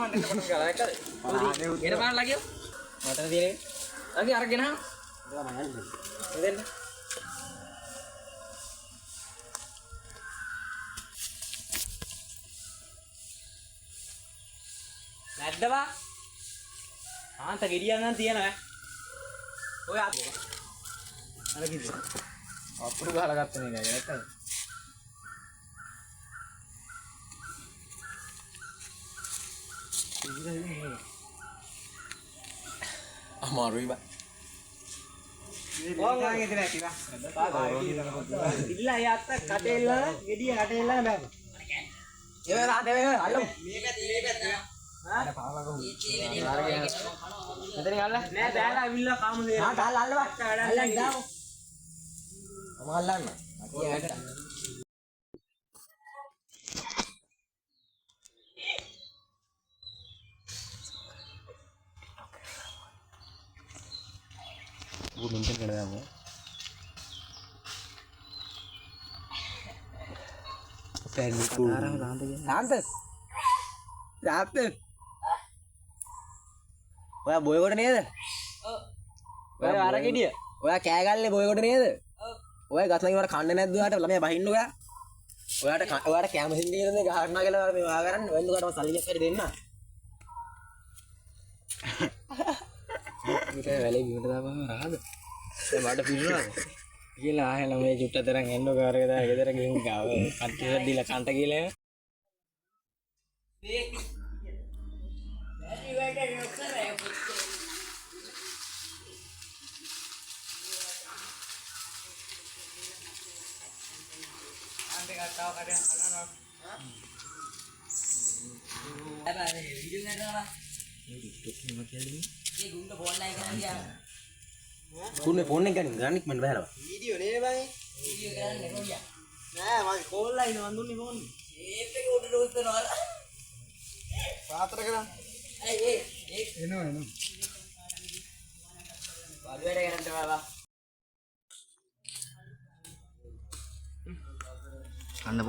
ගහන්න පටන් ගාලා දැක්කද? එන බලන්න ලගියෝ. මට තියෙන්නේ. ලගි අරගෙන ආ. දෙන්න. නැද්දවා? ආන්ත ගෙඩියක් නම් තියනවා. ඔය අර කිව්ව. අපුරු ගහලා ගත්ත නේ නේද නැත්තද? අමාරුයි බා. ඕං ගාගේ ඉතින් ඇතිවා. ඉල්ලා යත්ත කටෙල්ල ගෙඩිය කටෙල්ල බෑ. ඒ රාතේ වේ අල්ලමු. මේකත් අර පාවලක මෙතනින් අල්ල නෑ බෑලා අවිල්ලා කාමු දෙන්න. හා තාල අල්ලවා. අල්ලන් දාමු. මම අල්ලන්න. අකිය ඇට. वो मेंशन कर रहा है वो पहले को शांत ඔයා බොයකොට නේද? ඔව්. ඔයා අරගෙඩිය. ඔයා කෑ ගල්ලේ බොයකොට නේද? ඔව්. ඔයා ගස්ලගේ මට කන්නේ නැද්ද ඔයාට? ළමයා බහින්න ඔයා. ඔයාට කැම හින්දි කියන දේ ගහනවා කියලා මේ ඔයා කරන්නේ. ඔයන් දුකට මම සල්ලියක් හරි දෙන්න. මේක වැලේ බිමට දාපම රහද? දැන් මඩ පිරුණාද? කියලා ආහෙලා මේ චුට්ට තරම් එන්නෝ කාර් එක දාලා ගෙදර ගිහින් ගාව. කට්ටියට දීලා කන්ට කියලා. Tahu kadang kadang apa video nggak ada apa? YouTube ni macam ni. Ni guna phone naik kan dia. Guna phone ni kan ganik man bahaya. Video ni bang. Video kan ni kau dia. Nah, macam call lain mandu ni phone. Apa kau udah terus terus. Patra kan? Eno. Baru ada kan terbawa. Anda